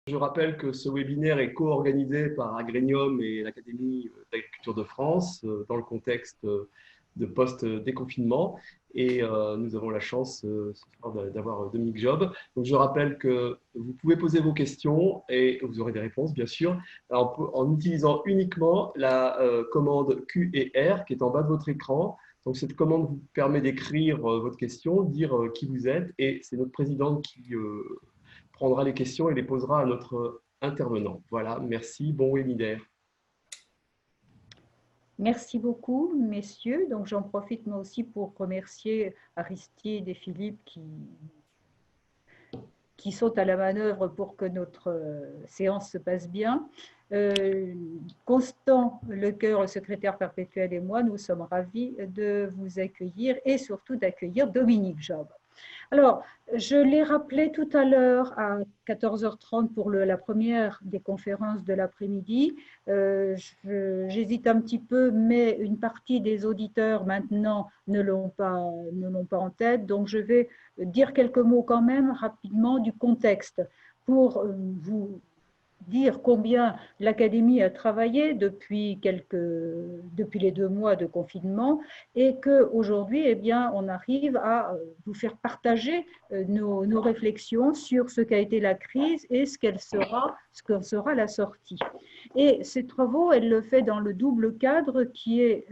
Je rappelle que ce webinaire est co-organisé par Agrenium et l'Académie d'agriculture de France dans le contexte de post-déconfinement. Et nous avons la chance ce soir d'avoir Dominique Job. Donc, je rappelle que vous pouvez poser vos questions et vous aurez des réponses, bien sûr, en utilisant uniquement la commande Q et R qui est en bas de votre écran. Donc, cette commande vous permet d'écrire votre question, dire qui vous êtes, et c'est notre présidente qui prendra les questions et les posera à notre intervenant. Voilà, merci, bon webinaire. Merci beaucoup, messieurs. Donc, j'en profite moi aussi pour remercier Aristide et Philippe qui sont à la manœuvre pour que notre séance se passe bien. Constant Lecoeur, le secrétaire perpétuel, et moi, nous sommes ravis de vous accueillir et surtout d'accueillir Dominique Job. Alors, je l'ai rappelé tout à l'heure à 14h30 pour la première des conférences de l'après-midi. J'hésite un petit peu, mais une partie des auditeurs maintenant ne l'ont pas en tête. Donc, je vais dire quelques mots quand même rapidement du contexte pour vous dire combien l'Académie a travaillé depuis les 2 mois de confinement et qu'aujourd'hui, eh bien, on arrive à vous faire partager nos réflexions sur ce qu'a été la crise et ce qu'en sera la sortie. Et ces travaux, elle le fait dans le double cadre qui est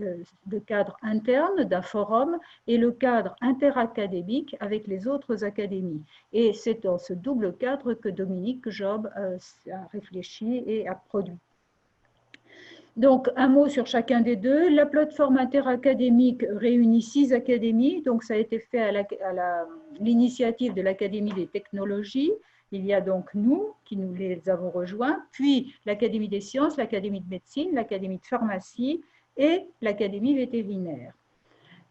le cadre interne d'un forum et le cadre interacadémique avec les autres académies. Et c'est dans ce double cadre que Dominique Job a réfléchi et a produit. Donc, un mot sur chacun des deux. La plateforme interacadémique réunit 6 académies. Donc, ça a été fait à l'initiative de l'Académie des technologies. Il y a donc nous, qui nous les avons rejoints, puis l'Académie des sciences, l'Académie de médecine, l'Académie de pharmacie et l'Académie vétérinaire.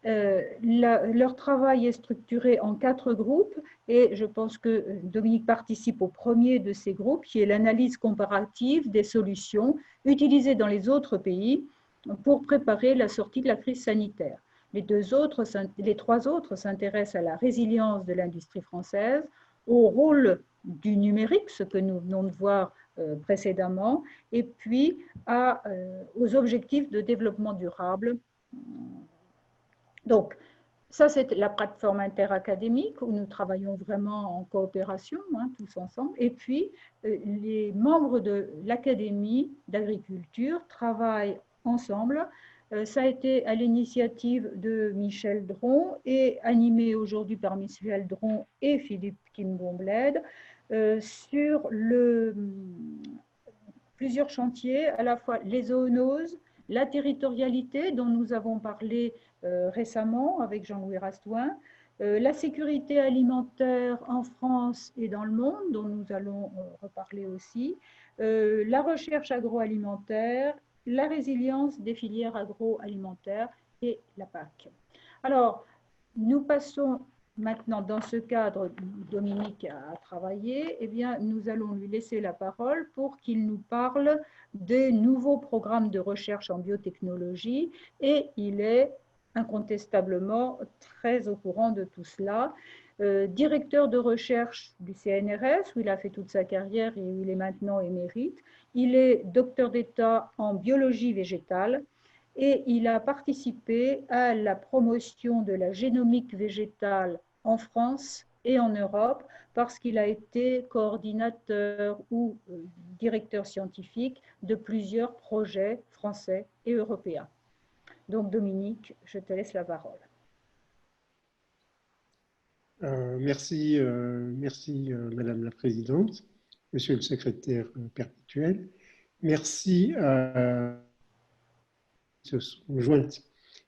Leur travail est structuré en 4 groupes et je pense que Dominique participe au premier de ces groupes qui est l'analyse comparative des solutions utilisées dans les autres pays pour préparer la sortie de la crise sanitaire. Les 3 autres s'intéressent à la résilience de l'industrie française, au rôle du numérique, ce que nous venons de voir précédemment, et puis aux objectifs de développement durable. Donc, ça, c'est la plateforme interacadémique où nous travaillons vraiment en coopération, tous ensemble. Et puis, les membres de l'Académie d'agriculture travaillent ensemble. Ça a été à l'initiative de Michel Dron et animé aujourd'hui par Michel Dron et Philippe Kimbombled sur plusieurs chantiers, à la fois les zoonoses, la territorialité dont nous avons parlé récemment avec Jean-Louis Rastoin, la sécurité alimentaire en France et dans le monde, dont nous allons reparler aussi, la recherche agroalimentaire, la résilience des filières agroalimentaires et la PAC. Alors, nous passons maintenant, dans ce cadre, Dominique a travaillé, eh bien, nous allons lui laisser la parole pour qu'il nous parle des nouveaux programmes de recherche en biotechnologie et il est incontestablement très au courant de tout cela. Directeur de recherche du CNRS, où il a fait toute sa carrière et où il est maintenant émérite. Il est docteur d'État en biologie végétale et il a participé à la promotion de la génomique végétale en France et en Europe parce qu'il a été coordinateur ou directeur scientifique de plusieurs projets français et européens. Donc Dominique, je te laisse la parole. Merci Madame la Présidente, Monsieur le Secrétaire perpétuel. Merci à se sont jointes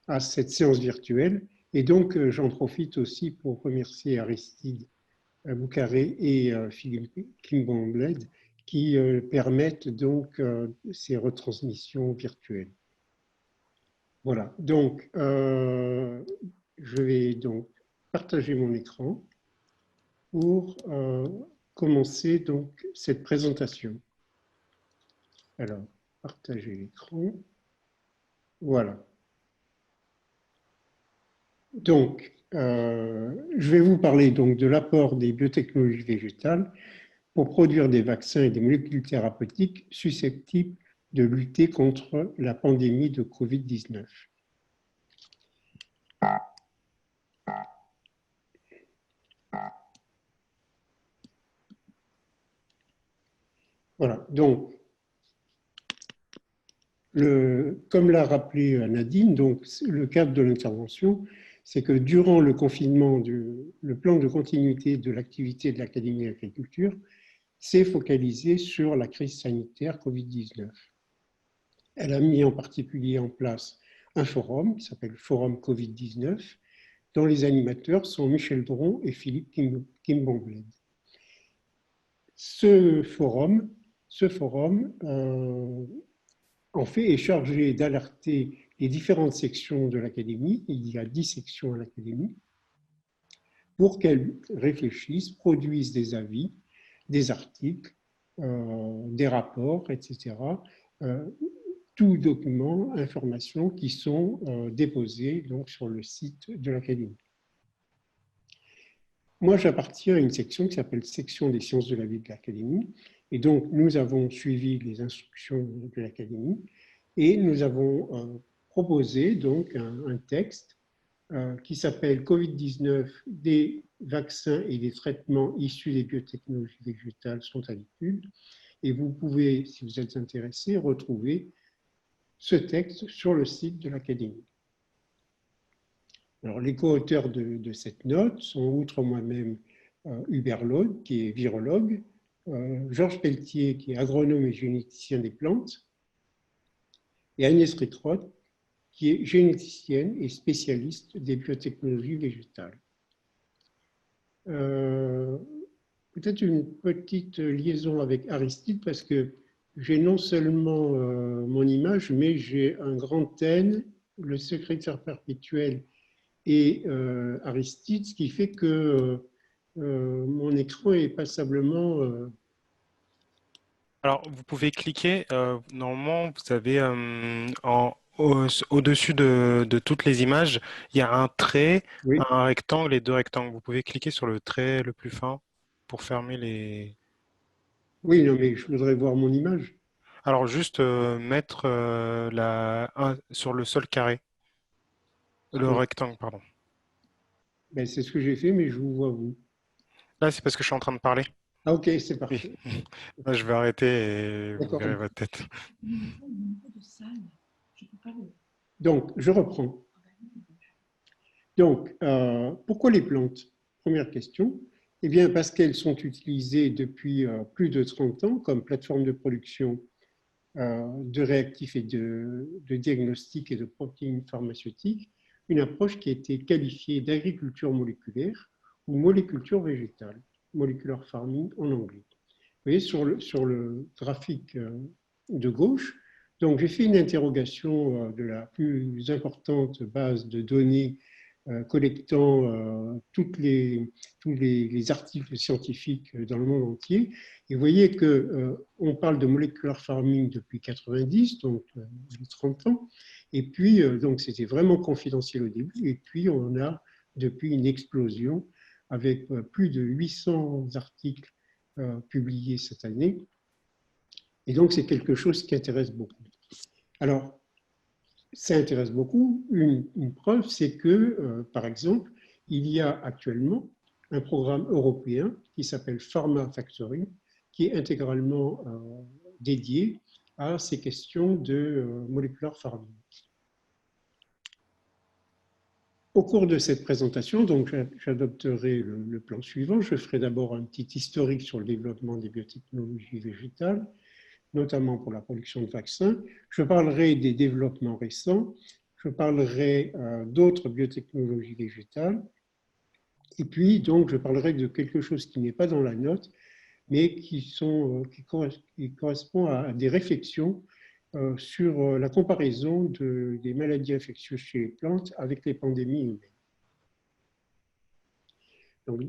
à cette séance virtuelle. Et donc, j'en profite aussi pour remercier Aristide Boucaré et Philippe Kimbombled qui permettent donc ces retransmissions virtuelles. Voilà, donc je vais donc partager mon écran pour commencer donc cette présentation. Alors, partager l'écran. Voilà. Donc, je vais vous parler donc de l'apport des biotechnologies végétales pour produire des vaccins et des molécules thérapeutiques susceptibles de lutter contre la pandémie de Covid-19. Voilà, donc, comme l'a rappelé Nadine, donc, le cadre de l'intervention, c'est que durant le confinement, le plan de continuité de l'activité de l'Académie d'agriculture s'est focalisé sur la crise sanitaire Covid-19. Elle a mis en particulier en place un forum qui s'appelle Forum Covid-19, dont les animateurs sont Michel Dron et Philippe Kimbombled. Ce forum en fait, est chargé d'alerter les différentes sections de l'Académie, il y a 10 sections à l'Académie, pour qu'elles réfléchissent, produisent des avis, des articles, des rapports, etc., tous documents, informations qui sont déposés donc, sur le site de l'Académie. Moi, j'appartiens à une section qui s'appelle Section des sciences de la vie de l'Académie. Et donc, nous avons suivi les instructions de l'Académie et nous avons proposé donc un texte qui s'appelle Covid-19, des vaccins et des traitements issus des biotechnologies végétales sont à l'étude. Et vous pouvez, si vous êtes intéressé, retrouver ce texte sur le site de l'Académie. Alors, les co-auteurs de cette note sont, outre moi-même, Hubert Laude, qui est virologue, Georges Pelletier, qui est agronome et généticien des plantes, et Agnès Ritrotte, qui est généticienne et spécialiste des biotechnologies végétales. Peut-être une petite liaison avec Aristide, parce que j'ai non seulement mon image, mais j'ai un grand N, le secrétaire perpétuel et Aristide, ce qui fait que mon écran est passablement... Alors, vous pouvez cliquer, normalement, vous avez au-dessus de toutes les images, il y a un trait, oui. un rectangle et deux rectangles. Vous pouvez cliquer sur le trait le plus fin pour fermer les... Oui, non, mais je voudrais voir mon image. Alors, juste mettre sur le seul carré, le rectangle, pardon. Ben, c'est ce que j'ai fait, mais je vous vois vous. Là, c'est parce que je suis en train de parler. Ah, ok, c'est parfait. Oui. Là, je vais arrêter et vous verrez votre tête. Donc, je reprends. Donc, pourquoi les plantes? Première question. Eh bien, parce qu'elles sont utilisées depuis plus de 30 ans comme plateforme de production de réactifs et de diagnostic et de protéines pharmaceutiques, une approche qui a été qualifiée d'agriculture moléculaire ou moléculture végétale, molecular farming en anglais. Vous voyez sur le graphique de gauche, donc j'ai fait une interrogation de la plus importante base de données collectant tous les articles scientifiques dans le monde entier. Et vous voyez qu'on parle de molecular farming depuis 90, donc 30 ans. Et puis, donc c'était vraiment confidentiel au début. Et puis, on a depuis une explosion avec plus de 800 articles publiés cette année. Et donc, c'est quelque chose qui intéresse beaucoup. Alors, ça intéresse beaucoup. Une preuve, c'est que, par exemple, il y a actuellement un programme européen qui s'appelle Pharma Factory, qui est intégralement dédié à ces questions de molecular farming. Au cours de cette présentation, donc, j'adopterai le plan suivant. Je ferai d'abord un petit historique sur le développement des biotechnologies végétales, notamment pour la production de vaccins. Je parlerai des développements récents, je parlerai d'autres biotechnologies végétales, et puis donc je parlerai de quelque chose qui n'est pas dans la note, mais qui correspond à des réflexions sur la comparaison des maladies infectieuses chez les plantes avec les pandémies humaines. Donc,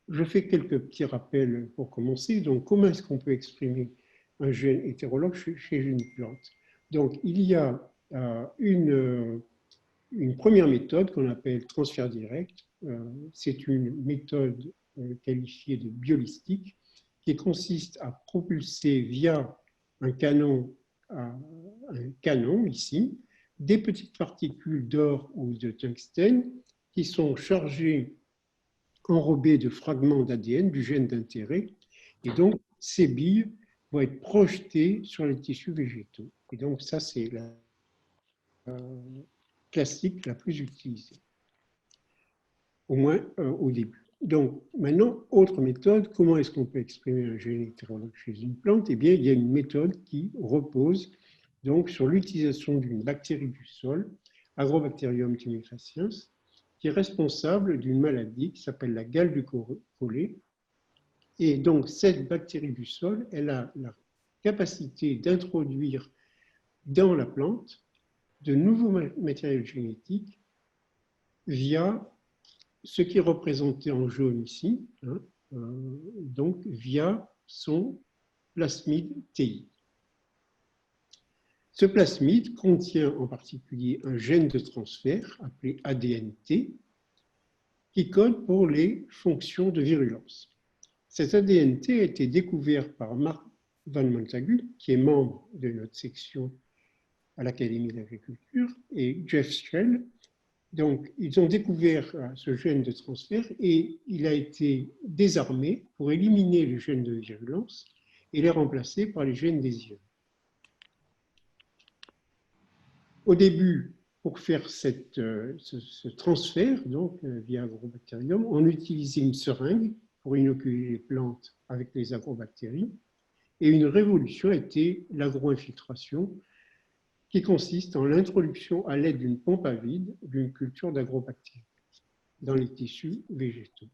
je fais quelques petits rappels pour commencer. Donc, comment est-ce qu'on peut exprimer un gène hétérologue chez une plante? Donc, il y a une première méthode qu'on appelle transfert direct. C'est une méthode qualifiée de biolistique qui consiste à propulser via un canon ici, des petites particules d'or ou de tungstène qui sont chargées, enrobées de fragments d'ADN du gène d'intérêt. Et donc, ces billes vont être projetées sur les tissus végétaux. Et donc, ça, c'est la classique la plus utilisée, au moins au début. Donc, maintenant, autre méthode, comment est-ce qu'on peut exprimer un gène hétérologue chez une plante? Eh bien, il y a une méthode qui repose donc sur l'utilisation d'une bactérie du sol, Agrobacterium tumefaciens, qui est responsable d'une maladie qui s'appelle la gale du collet. Et donc, cette bactérie du sol, elle a la capacité d'introduire dans la plante de nouveaux matériels génétiques via ce qui est représenté en jaune ici, hein, donc via son plasmide TI. Ce plasmide contient en particulier un gène de transfert appelé ADNT qui code pour les fonctions de virulence. Cet ADNT a été découvert par Mark Van Montagu, qui est membre de notre section à l'Académie d'agriculture, et Jeff Schell. Donc, ils ont découvert ce gène de transfert et il a été désarmé pour éliminer les gènes de virulence et les remplacer par les gènes désirés. Au début, pour faire ce transfert, donc via Agrobacterium, on utilisait une seringue pour inoculer les plantes avec les agrobactéries. Et une révolution a été l'agro-infiltration, qui consiste en l'introduction à l'aide d'une pompe à vide d'une culture d'agrobactéries dans les tissus végétaux.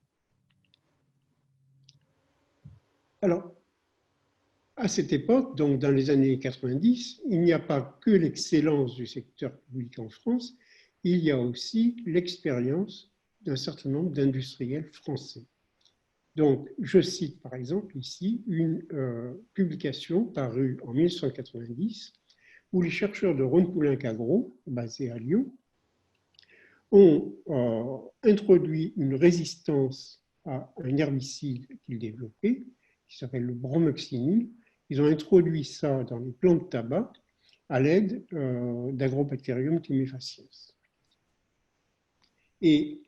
Alors, à cette époque, donc dans les années 90, il n'y a pas que l'excellence du secteur public en France, il y a aussi l'expérience d'un certain nombre d'industriels français. Donc, je cite par exemple ici une publication parue en 1990 où les chercheurs de Rhône-Poulenc-Agro, basés à Lyon, ont introduit une résistance à un herbicide qu'ils développaient, qui s'appelle le bromoxynil. Ils ont introduit ça dans les plants de tabac à l'aide d'Agrobacterium tumefaciens. Et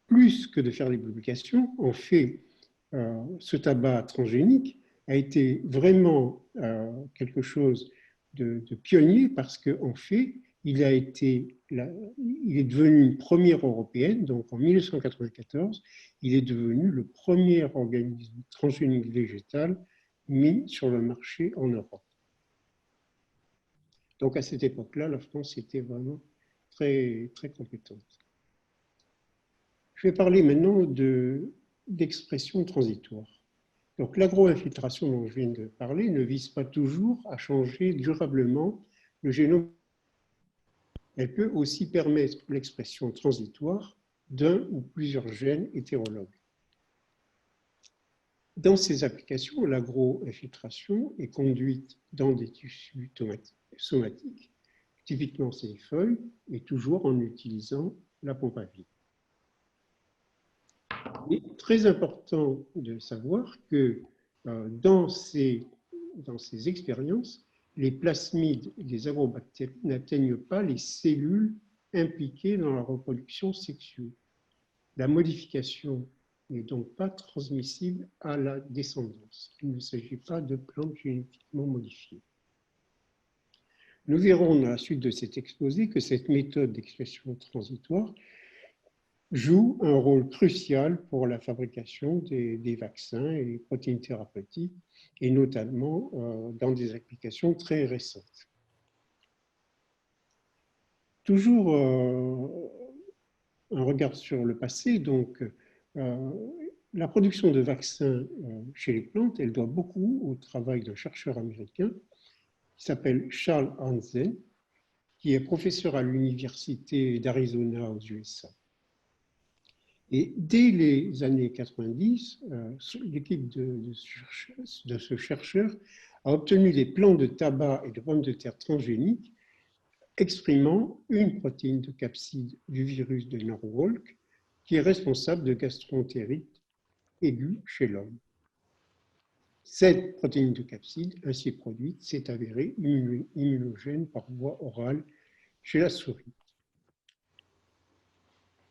plus que de faire des publications, en fait, ce tabac transgénique a été vraiment quelque chose de pionnier parce qu'en fait, il est devenu une première européenne, donc en 1994, il est devenu le premier organisme transgénique végétal mis sur le marché en Europe. Donc à cette époque-là, la France était vraiment très, très compétente. Je vais parler maintenant d'expression transitoire. Donc l'agro-infiltration dont je viens de parler ne vise pas toujours à changer durablement le génome. Elle peut aussi permettre l'expression transitoire d'un ou plusieurs gènes hétérologues. Dans ces applications, l'agro-infiltration est conduite dans des tissus somatiques, typiquement c'est les feuilles, et toujours en utilisant la pompe à vide. Il est très important de savoir que dans ces expériences, les plasmides des agrobactéries n'atteignent pas les cellules impliquées dans la reproduction sexuelle. La modification n'est donc pas transmissible à la descendance. Il ne s'agit pas de plantes génétiquement modifiées. Nous verrons dans la suite de cet exposé que cette méthode d'expression transitoire joue un rôle crucial pour la fabrication des vaccins et des protéines thérapeutiques, et notamment dans des applications très récentes. Toujours un regard sur le passé, donc la production de vaccins chez les plantes, elle doit beaucoup au travail d'un chercheur américain qui s'appelle Charles Hansen, qui est professeur à l'université d'Arizona aux USA. Et dès les années 90, l'équipe de ce chercheur a obtenu des plants de tabac et de pommes de terre transgéniques exprimant une protéine de capside du virus de Norwalk qui est responsable de gastroentérite aiguë chez l'homme. Cette protéine de capside, ainsi produite, s'est avérée immunogène par voie orale chez la souris.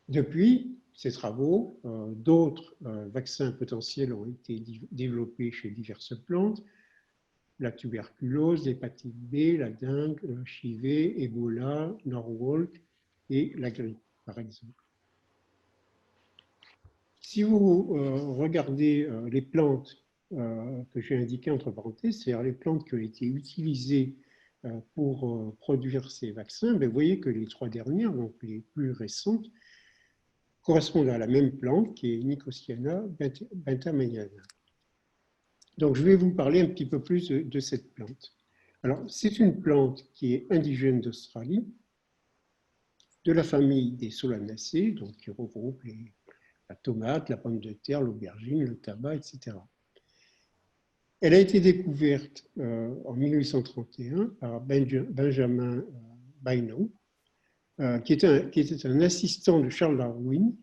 Depuis ces travaux, d'autres vaccins potentiels ont été développés chez diverses plantes, la tuberculose, l'hépatite B, la dengue, le HIV, Ebola, Norwalk et la grippe, par exemple. Si vous regardez les plantes que j'ai indiquées entre parenthèses, c'est-à-dire les plantes qui ont été utilisées pour produire ces vaccins, ben, vous voyez que les trois dernières, donc les plus récentes, correspondent à la même plante qui est Nicotiana bentamayana. Donc, je vais vous parler un petit peu plus de cette plante. Alors, c'est une plante qui est indigène d'Australie, de la famille des Solanacées, donc qui regroupe la tomate, la pomme de terre, l'aubergine, le tabac, etc. Elle a été découverte en 1831 par Benjamin Bynum, qui était un assistant de Charles Darwin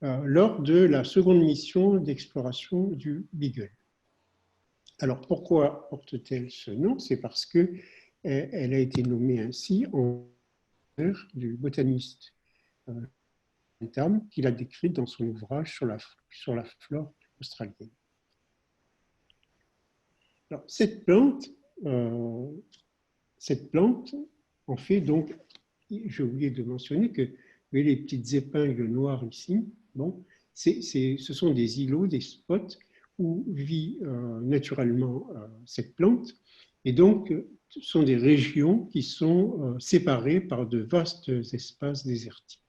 lors de la seconde mission d'exploration du Beagle. Alors, pourquoi porte-t-elle ce nom? C'est parce qu'elle a été nommée ainsi en l'honneur du botaniste Bentham, qu'il a décrit dans son ouvrage sur la flore australienne. Alors, cette plante, en fait, donc, j'ai oublié de mentionner que, vous voyez les petites épingles noires ici, bon, ce sont des îlots, des spots où vit naturellement cette plante, et donc ce sont des régions qui sont séparées par de vastes espaces désertiques.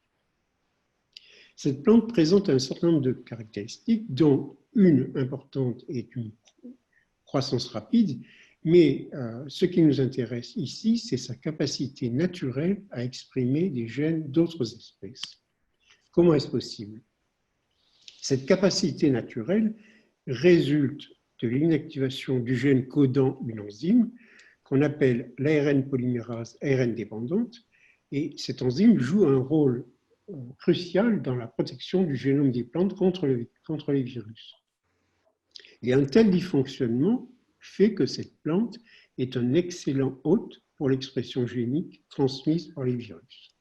Cette plante présente un certain nombre de caractéristiques, dont une importante est une croissance rapide, mais ce qui nous intéresse ici, c'est sa capacité naturelle à exprimer des gènes d'autres espèces. Comment est-ce possible? Cette capacité naturelle résulte de l'inactivation du gène codant une enzyme qu'on appelle l'ARN polymérase ARN dépendante, et cette enzyme joue un rôle crucial dans la protection du génome des plantes contre les virus. Et un tel dysfonctionnement fait que cette plante est un excellent hôte pour l'expression génique transmise par les virus.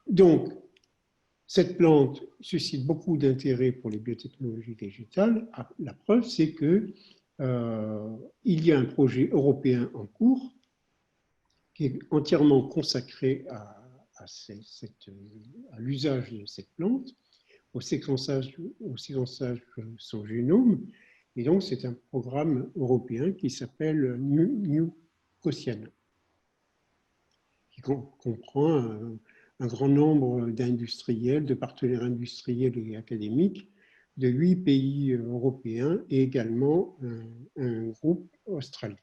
Donc, cette plante suscite beaucoup d'intérêt pour les biotechnologies végétales. La preuve, c'est qu'il y a un projet européen en cours qui est entièrement consacré à l'usage de cette plante, au séquençage de son génome. Et donc, c'est un programme européen qui s'appelle Nicotiana, qui comprend un grand nombre d'industriels, de partenaires industriels et académiques de 8 pays européens et également un groupe australien.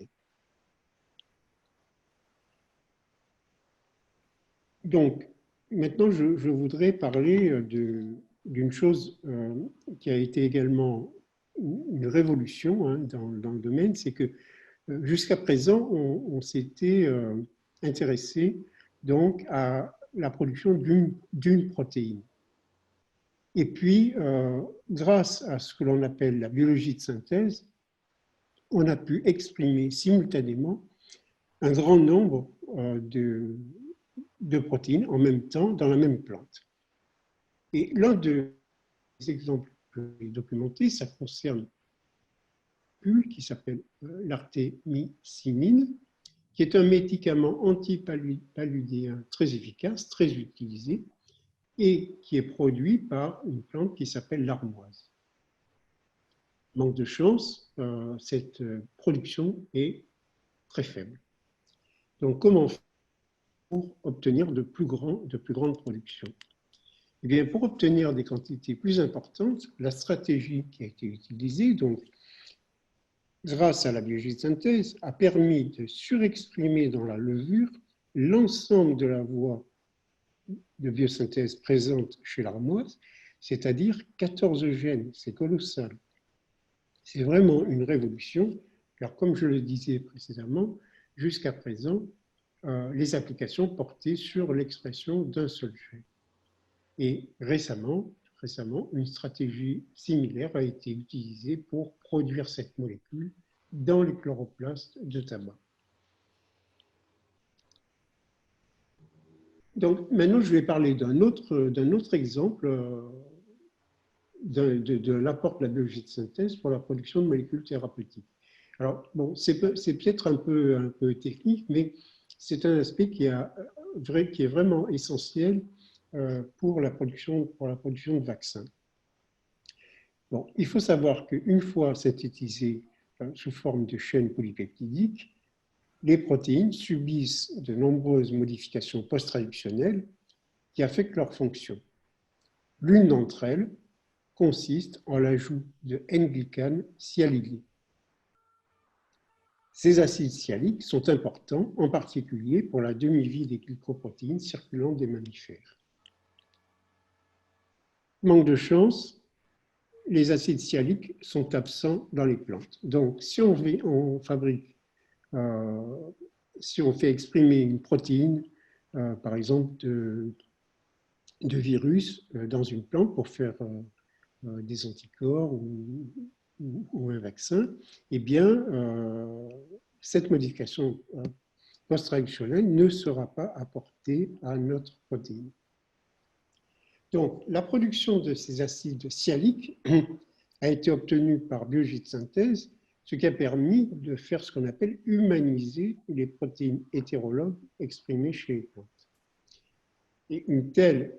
Donc, maintenant, je voudrais parler d'une chose qui a été également une révolution dans le domaine, c'est que jusqu'à présent, on s'était intéressé donc à la production d'une protéine. Et puis, grâce à ce que l'on appelle la biologie de synthèse, on a pu exprimer simultanément un grand nombre de protéines en même temps dans la même plante. Et l'un des exemples que j'ai documentés, ça concerne une molécule qui s'appelle l'artémisinine, qui est un médicament antipaludéen très efficace, très utilisé, et qui est produit par une plante qui s'appelle l'armoise. Manque de chance, cette production est très faible. Donc, comment faire pour obtenir de plus grandes productions? Eh bien, pour obtenir des quantités plus importantes, la stratégie qui a été utilisée, donc, grâce à la biologie de synthèse, a permis de surexprimer dans la levure l'ensemble de la voie de biosynthèse présente chez l'armoise, c'est-à-dire 14 gènes. C'est colossal. C'est vraiment une révolution, car comme je le disais précédemment, jusqu'à présent, les applications portaient sur l'expression d'un seul gène. Et récemment, récemment, une stratégie similaire a été utilisée pour produire cette molécule dans les chloroplastes de tabac. Donc maintenant, je vais parler d'un autre exemple de l'apport de la biologie de synthèse pour la production de molécules thérapeutiques. Alors, bon, c'est peut-être un peu technique, mais c'est un aspect qui est vraiment essentiel pour la production de vaccins. Bon, il faut savoir qu'une fois synthétisées sous forme de chaînes polypeptidiques, les protéines subissent de nombreuses modifications post-traductionnelles qui affectent leur fonction. L'une d'entre elles consiste en l'ajout de N-glycanes sialyliés. Ces acides sialiques sont importants, en particulier pour la demi-vie des glycoprotéines circulant des mammifères. Manque de chance, les acides sialiques sont absents dans les plantes. Donc, si on fait exprimer une protéine, par exemple de virus dans une plante pour faire des anticorps ou un vaccin, eh bien, cette modification post-traductionnelle ne sera pas apportée à notre protéine. Donc, la production de ces acides sialiques a été obtenue par biologie de synthèse, ce qui a permis de faire ce qu'on appelle humaniser les protéines hétérologues exprimées chez les plantes. Et une telle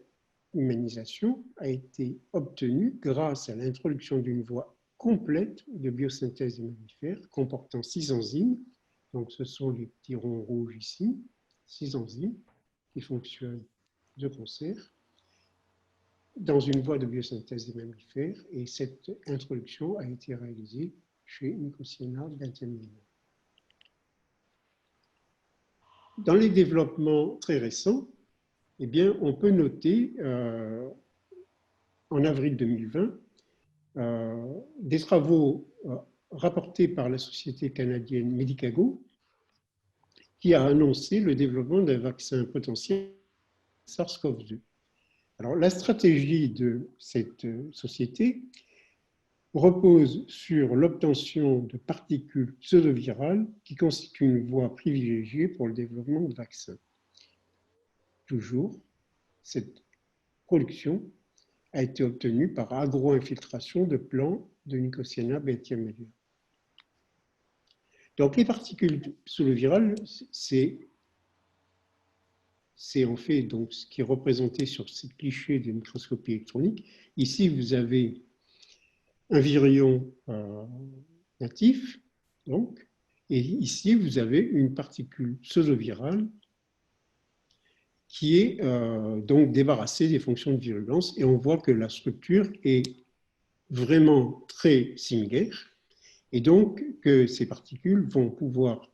humanisation a été obtenue grâce à l'introduction d'une voie complète de biosynthèse des mammifères comportant 6 enzymes. Donc, ce sont les petits ronds rouges ici, 6 enzymes qui fonctionnent de concert dans une voie de biosynthèse des mammifères, et cette introduction a été réalisée chez Nicotiana benthamiana. Dans les développements très récents, eh bien, on peut noter en avril 2020 des travaux rapportés par la société canadienne Medicago qui a annoncé le développement d'un vaccin potentiel SARS-CoV-2. Alors, la stratégie de cette société repose sur l'obtention de particules pseudovirales qui constituent une voie privilégiée pour le développement de vaccins. Toujours, cette production a été obtenue par agro-infiltration de plants de Nicotiana benthamiana. Donc, les particules pseudovirales, c'est en fait donc ce qui est représenté sur ces clichés de microscopie électronique. Ici, vous avez un virion natif, donc, et ici, vous avez une particule pseudovirale qui est donc débarrassée des fonctions de virulence, et on voit que la structure est vraiment très similaire, et donc que ces particules vont pouvoir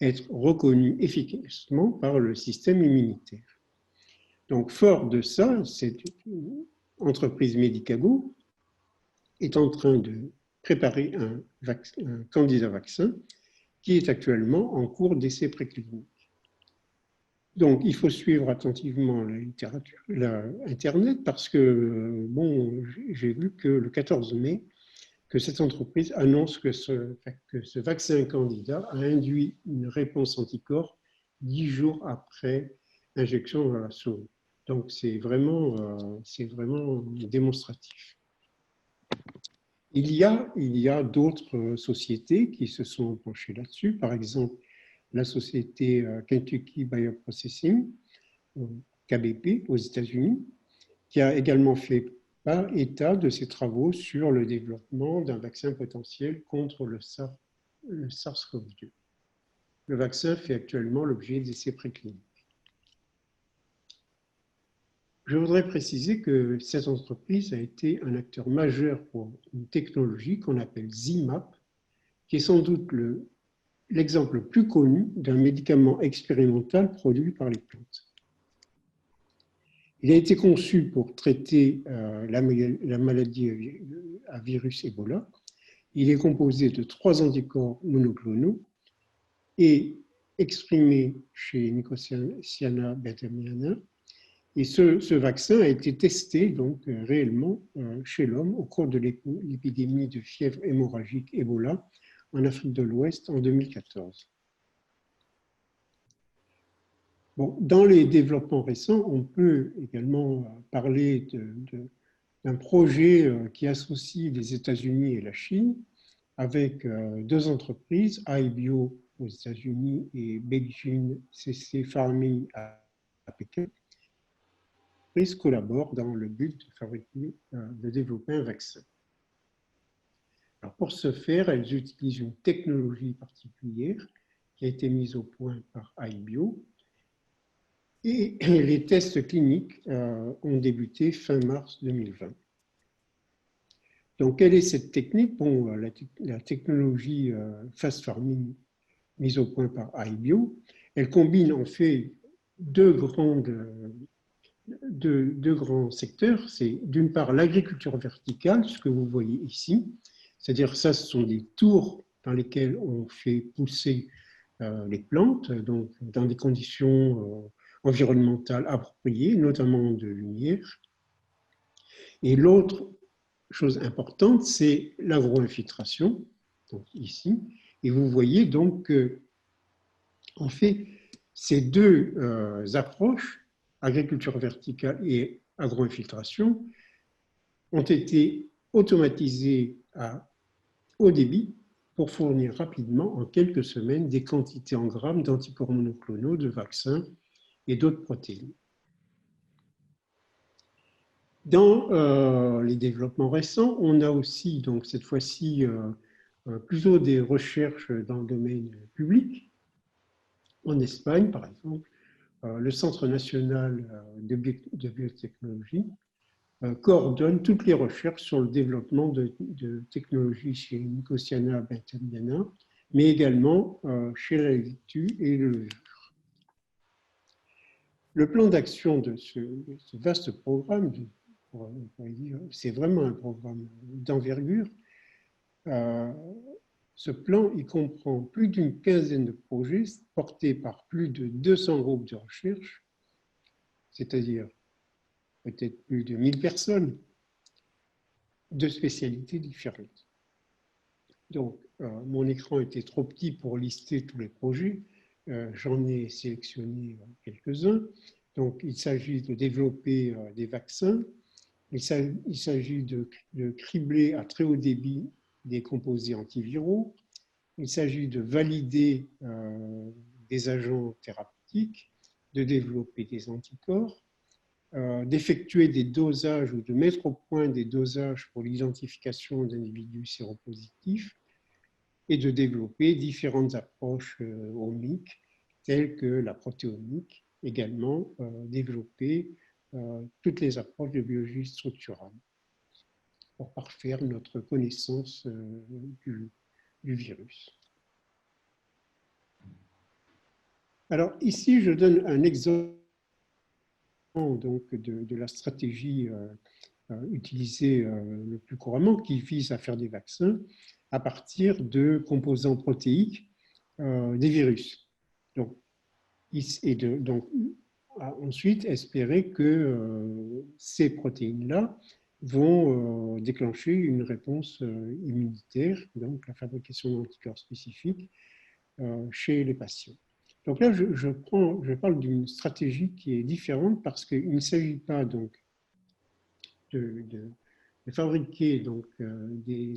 être reconnues efficacement par le système immunitaire. Donc, fort de ça, cette entreprise Medicago est en train de préparer un candidat vaccin qui est actuellement en cours d'essai préclinique. Donc, il faut suivre attentivement la littérature, Internet, parce que, bon, j'ai vu que le 14 mai, que cette entreprise annonce que ce vaccin candidat a induit une réponse anticorps 10 jours après injection dans la souris. Donc, c'est vraiment démonstratif. Il y a d'autres sociétés qui se sont penchées là-dessus. Par exemple, la société Kentucky Bioprocessing, KBP, aux États-Unis, qui a également fait état de ses travaux sur le développement d'un vaccin potentiel contre le SARS-CoV-2. Le vaccin fait actuellement l'objet d'essais précliniques. Je voudrais préciser que cette entreprise a été un acteur majeur pour une technologie qu'on appelle ZIMAP, qui est sans doute l'exemple le plus connu d'un médicament expérimental produit par les plantes. Il a été conçu pour traiter la maladie à virus Ebola. Il est composé de 3 anticorps monoclonaux et exprimé chez Nicotiana benthamiana. Et ce vaccin a été testé donc réellement chez l'homme au cours de l'épidémie de fièvre hémorragique Ebola en Afrique de l'Ouest en 2014. Bon, dans les développements récents, on peut également parler d'un projet qui associe les États-Unis et la Chine avec deux entreprises, iBio aux États-Unis et Beijing CC Farming à Pékin, qui collaborent dans le but de fabriquer, de développer un vaccin. Alors pour ce faire, elles utilisent une technologie particulière qui a été mise au point par iBio. Et les tests cliniques ont débuté fin mars 2020. Donc, quelle est cette technique? Bon, la technologie fast farming mise au point par iBio, elle combine en fait deux grands secteurs. C'est d'une part l'agriculture verticale, ce que vous voyez ici, c'est-à-dire ça, ce sont des tours dans lesquelles on fait pousser les plantes, donc dans des conditions environnementales appropriées, notamment de lumière. Et l'autre chose importante, c'est l'agro-infiltration, donc ici. Et vous voyez donc que, en fait, ces deux approches, agriculture verticale et agro-infiltration, ont été automatisées à haut débit pour fournir rapidement, en quelques semaines, des quantités en grammes d'anticorps monoclonaux, de vaccins et d'autres protéines. Dans les développements récents, on a aussi, donc cette fois-ci, plutôt des recherches dans le domaine public. En Espagne, par exemple, le Centre national de biotechnologie coordonne toutes les recherches sur le développement de technologies chez Nicotiana benthamiana, mais également chez la laitue et le levure. Le plan d'action de ce vaste programme, c'est vraiment un programme d'envergure. Ce plan, il comprend plus d'une quinzaine de projets portés par plus de 200 groupes de recherche, c'est-à-dire peut-être plus de 1000 personnes de spécialités différentes. Donc, mon écran était trop petit pour lister tous les projets. J'en ai sélectionné quelques-uns. Donc, il s'agit de développer des vaccins. Il s'agit de cribler à très haut débit des composés antiviraux. Il s'agit de valider des agents thérapeutiques, de développer des anticorps, d'effectuer des dosages ou de mettre au point des dosages pour l'identification d'individus séropositifs et de développer différentes approches omiques telles que la protéomique, également développer toutes les approches de biologie structurale pour parfaire notre connaissance du virus. Alors ici, je donne un exemple donc, de la stratégie utilisée le plus couramment qui vise à faire des vaccins à partir de composants protéiques des virus. Donc, ensuite, espérer que ces protéines-là vont déclencher une réponse immunitaire, donc la fabrication d'anticorps spécifiques chez les patients. Donc là, je parle d'une stratégie qui est différente parce qu'il ne s'agit pas donc de fabriquer donc, des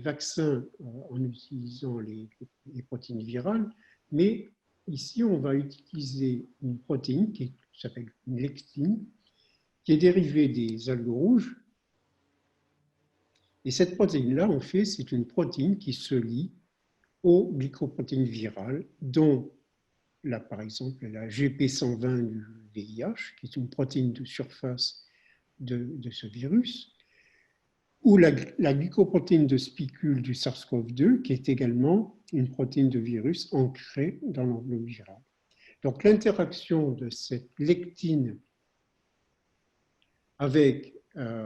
vaccins en utilisant les protéines virales, mais ici, on va utiliser une protéine qui s'appelle une lectine, qui est dérivée des algues rouges. Et cette protéine-là, en fait, c'est une protéine qui se lie aux glycoprotéines virales, dont, là, par exemple, la GP120 du VIH, qui est une protéine de surface de ce virus, ou la glycoprotéine de spicule du SARS-CoV-2, qui est également une protéine de virus ancrée dans l'enveloppe virale. Donc, l'interaction de cette lectine avec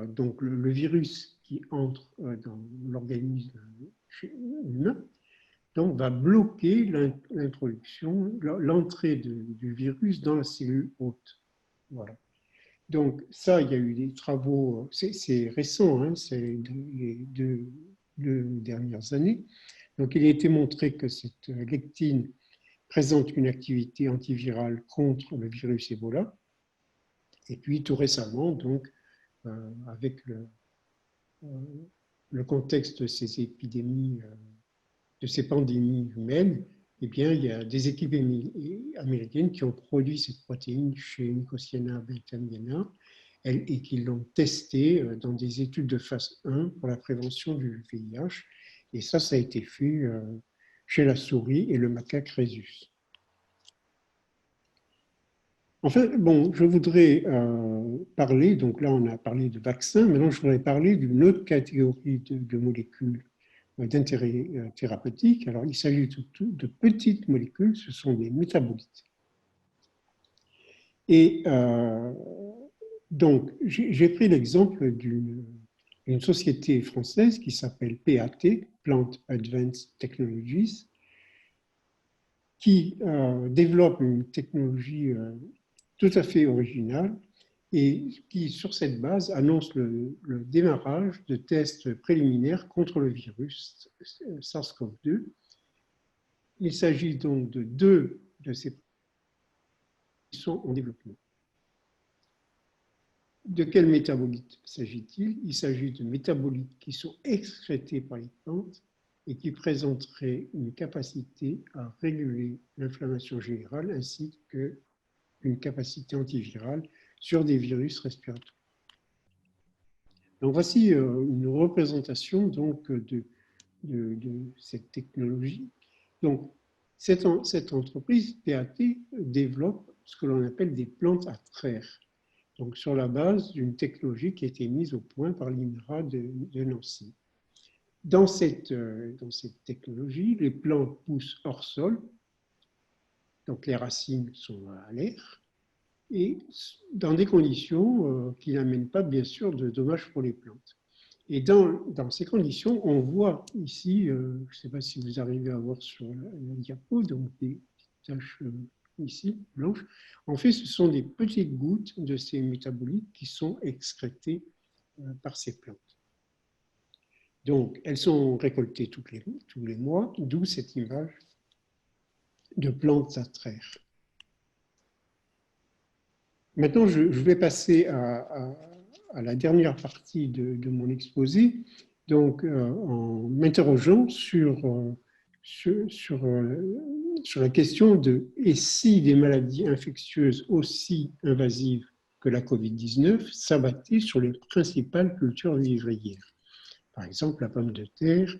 donc le virus qui entre dans l'organisme humain donc va bloquer l'introduction, l'entrée du virus dans la cellule hôte. Voilà. Donc ça, il y a eu des travaux, c'est récent, hein, c'est les deux dernières années. Donc il a été montré que cette lectine présente une activité antivirale contre le virus Ebola. Et puis tout récemment, donc, avec le contexte de ces épidémies, de ces pandémies humaines, eh bien, il y a des équipes américaines qui ont produit cette protéine chez Mycosiana betamiana et qui l'ont testée dans des études de phase 1 pour la prévention du VIH. Et ça a été fait chez la souris et le macaque rhésus. Enfin, bon, je voudrais parler, donc là on a parlé de vaccins, maintenant je voudrais parler d'une autre catégorie de molécules d'intérêt thérapeutique. Alors il s'agit de petites molécules, ce sont des métabolites. Et donc j'ai pris l'exemple d'une société française qui s'appelle PAT, Plant Advanced Technologies, qui développe une technologie tout à fait originale et qui, sur cette base, annonce le démarrage de tests préliminaires contre le virus SARS-CoV-2. Il s'agit donc de deux de ces qui sont en développement. De quels métabolites s'agit-il? Il s'agit de métabolites qui sont excrétés par les plantes et qui présenteraient une capacité à réguler l'inflammation générale ainsi qu'une capacité antivirale sur des virus respiratoires. Donc voici une représentation donc, de cette technologie. Donc cette entreprise, PAT, développe ce que l'on appelle des plantes à traire, donc sur la base d'une technologie qui a été mise au point par l'INRA de Nancy. Dans cette technologie, les plantes poussent hors sol, donc les racines sont à l'air, et dans des conditions qui n'amènent pas, bien sûr, de dommages pour les plantes. Et dans ces conditions, on voit ici, je ne sais pas si vous arrivez à voir sur la diapo, donc des taches ici, blanches. En fait, ce sont des petites gouttes de ces métabolites qui sont excrétées par ces plantes. Donc, elles sont récoltées tous les mois, d'où cette image de plantes à traire. Maintenant, je vais passer à la dernière partie de mon exposé, donc en m'interrogeant sur la question de « et si des maladies infectieuses aussi invasives que la Covid-19 s'abattaient sur les principales cultures vivrières ?» Par exemple, la pomme de terre,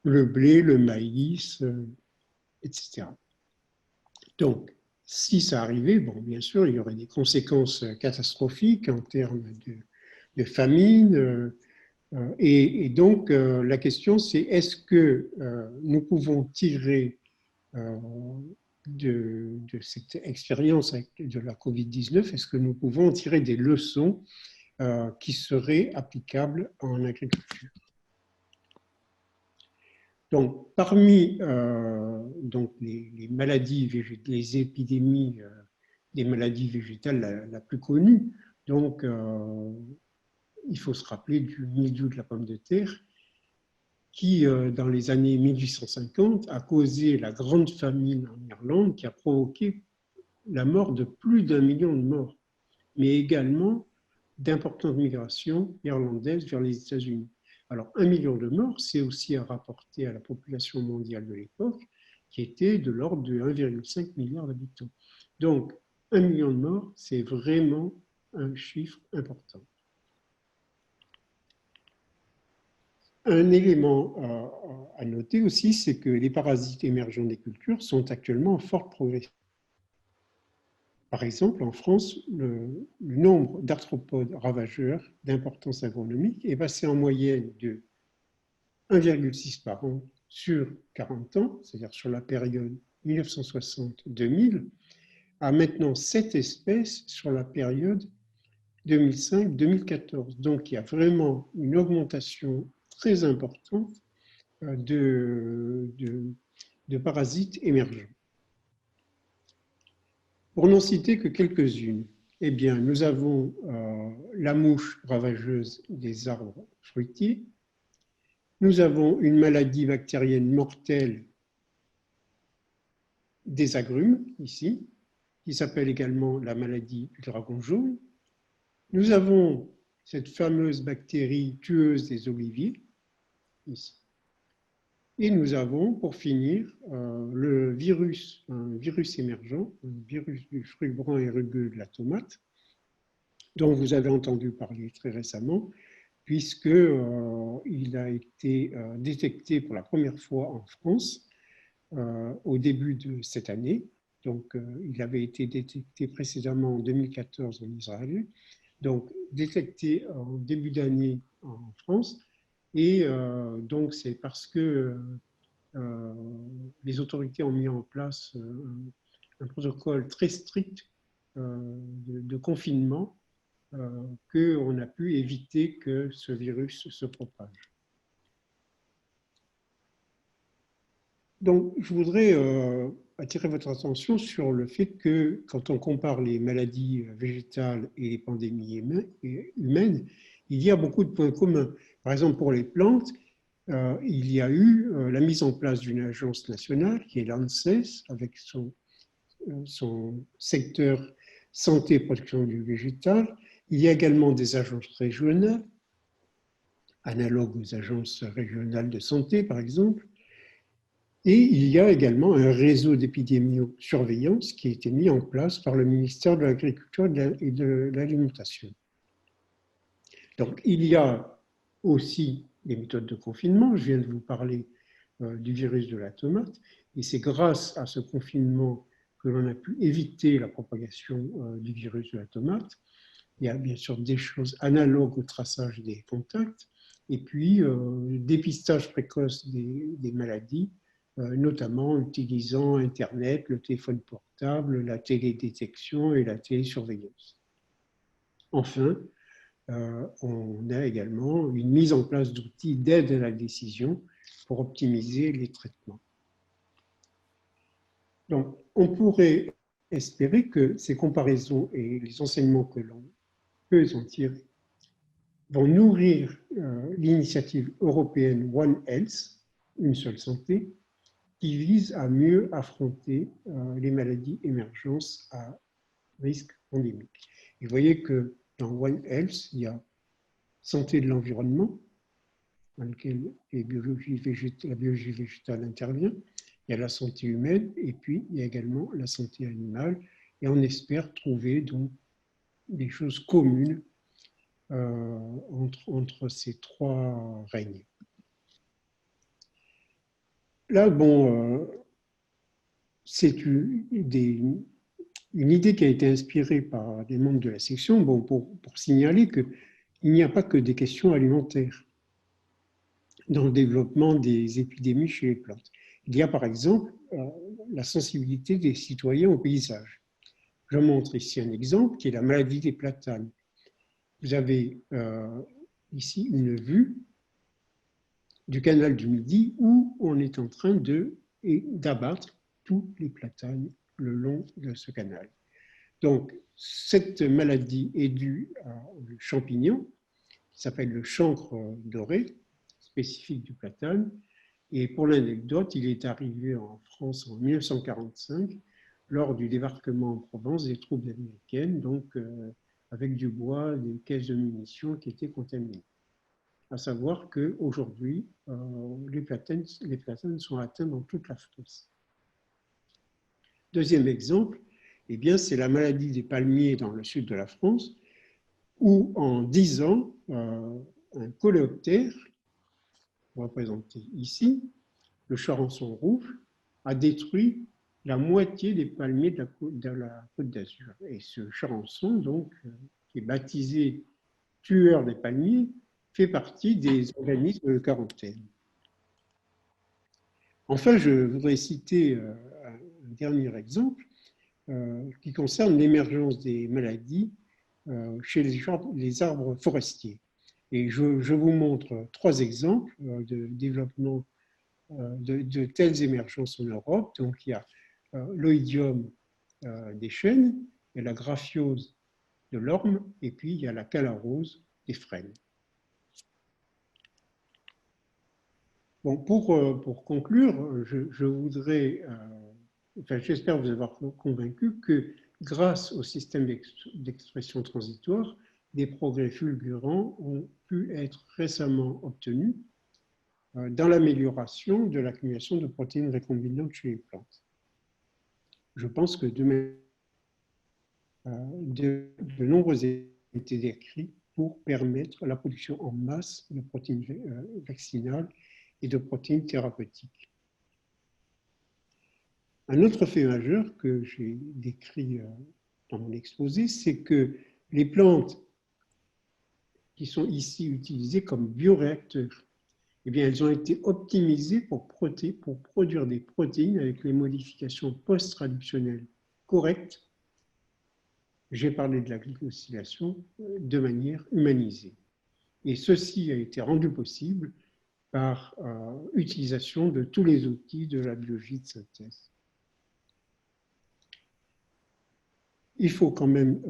le blé, le maïs, etc. Donc, si ça arrivait, bon, bien sûr, il y aurait des conséquences catastrophiques en termes de famine. Et donc, la question, c'est est-ce que nous pouvons tirer de cette expérience de la Covid-19, est-ce que nous pouvons tirer des leçons qui seraient applicables en agriculture? Donc, parmi donc les maladies végétales, les épidémies des maladies végétales la plus connue, donc il faut se rappeler du mildiou de la pomme de terre qui, dans les années 1850, a causé la grande famine en Irlande qui a provoqué la mort de plus d'1 million de morts, mais également d'importantes migrations irlandaises vers les États-Unis. Alors, 1 million de morts, c'est aussi à rapporter à la population mondiale de l'époque, qui était de l'ordre de 1,5 milliard d'habitants. Donc, 1 million de morts, c'est vraiment un chiffre important. Un élément à noter aussi, c'est que les parasites émergents des cultures sont actuellement en forte progression. Par exemple, en France, le nombre d'arthropodes ravageurs d'importance agronomique est passé en moyenne de 1,6 par an sur 40 ans, c'est-à-dire sur la période 1960-2000, à maintenant 7 espèces sur la période 2005-2014. Donc, il y a vraiment une augmentation très importante de parasites émergents. Pour n'en citer que quelques-unes, eh bien, nous avons la mouche ravageuse des arbres fruitiers, nous avons une maladie bactérienne mortelle des agrumes, ici, qui s'appelle également la maladie du dragon jaune. Nous avons cette fameuse bactérie tueuse des oliviers, ici. Et nous avons, pour finir, un virus émergent, un virus du fruit brun et rugueux de la tomate, dont vous avez entendu parler très récemment, puisqu'il a été détecté pour la première fois en France au début de cette année. Donc, il avait été détecté précédemment en 2014 en Israël, donc détecté en début d'année en France. Et donc, c'est parce que les autorités ont mis en place un protocole très strict de confinement qu'on a pu éviter que ce virus se propage. Donc, je voudrais attirer votre attention sur le fait que quand on compare les maladies végétales et les pandémies humaines, il y a beaucoup de points communs. Par exemple, pour les plantes, il y a eu la mise en place d'une agence nationale qui est l'ANSES avec son secteur santé et protection du végétal. Il y a également des agences régionales, analogues aux agences régionales de santé par exemple. Et il y a également un réseau d'épidémiosurveillance qui a été mis en place par le ministère de l'Agriculture et de l'Alimentation. Donc, il y a aussi des méthodes de confinement. Je viens de vous parler du virus de la tomate. Et c'est grâce à ce confinement que l'on a pu éviter la propagation du virus de la tomate. Il y a bien sûr des choses analogues au traçage des contacts. Et puis, dépistage précoce des maladies, notamment utilisant Internet, le téléphone portable, la télédétection et la télésurveillance. Enfin, on a également une mise en place d'outils d'aide à la décision pour optimiser les traitements. Donc, on pourrait espérer que ces comparaisons et les enseignements que l'on peut en tirer vont nourrir l'initiative européenne One Health, une seule santé, qui vise à mieux affronter les maladies émergentes à risque pandémique. Et vous voyez que dans One Health, il y a santé de l'environnement, dans lequel la biologie végétale intervient, il y a la santé humaine, et puis il y a également la santé animale, et on espère trouver donc des choses communes entre ces trois règnes. Là, bon, c'est une idée qui a été inspirée par des membres de la section, bon, pour signaler qu'il n'y a pas que des questions alimentaires dans le développement des épidémies chez les plantes. Il y a par exemple la sensibilité des citoyens au paysage. Je montre ici un exemple qui est la maladie des platanes. Vous avez ici une vue du canal du Midi où on est en train d'abattre tous les platanes le long de ce canal. Donc, cette maladie est due à un champignon qui s'appelle le chancre doré, spécifique du platane. Et pour l'anecdote, il est arrivé en France en 1945 lors du débarquement en Provence des troupes américaines, donc avec du bois, des caisses de munitions qui étaient contaminées. À savoir qu'aujourd'hui, les platanes sont atteints dans toute la France. Deuxième exemple, eh bien, c'est la maladie des palmiers dans le sud de la France, où en 10 ans, un coléoptère, représenté ici, le charançon rouge, a détruit la moitié des palmiers de la Côte d'Azur. Et ce charançon, donc, qui est baptisé tueur des palmiers, fait partie des organismes de quarantaine. Enfin, je voudrais citer un dernier exemple qui concerne l'émergence des maladies chez les arbres forestiers. Et je vous montre 3 exemples de développement de telles émergences en Europe. Donc, il y a l'oïdium des chênes, il y a la graphiose de l'orme, et puis il y a la calarose des frênes. Bon, pour conclure, je voudrais, enfin, j'espère vous avoir convaincu que grâce au système d'expression transitoire, des progrès fulgurants ont pu être récemment obtenus dans l'amélioration de l'accumulation de protéines recombinantes chez les plantes. Je pense que de nombreux essais ont été décrits pour permettre la production en masse de protéines vaccinales et de protéines thérapeutiques. Un autre fait majeur que j'ai décrit dans mon exposé, c'est que les plantes qui sont ici utilisées comme bioréacteurs, eh bien, elles ont été optimisées pour produire des protéines avec les modifications post-traductionnelles correctes. J'ai parlé de la glycosylation de manière humanisée. Et ceci a été rendu possible par utilisation de tous les outils de la biologie de synthèse. Il faut quand même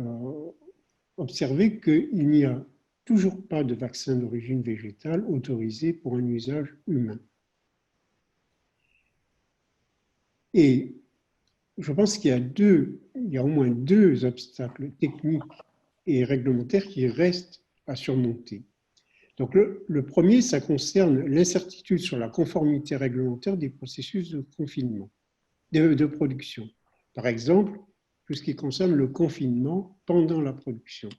observer qu'il n'y a toujours pas de vaccin d'origine végétale autorisé pour un usage humain. Et je pense qu'il y a au moins deux obstacles techniques et réglementaires qui restent à surmonter. Donc le premier, ça concerne l'incertitude sur la conformité réglementaire des processus de confinement, de production. Par exemple, tout ce qui concerne le confinement pendant la production.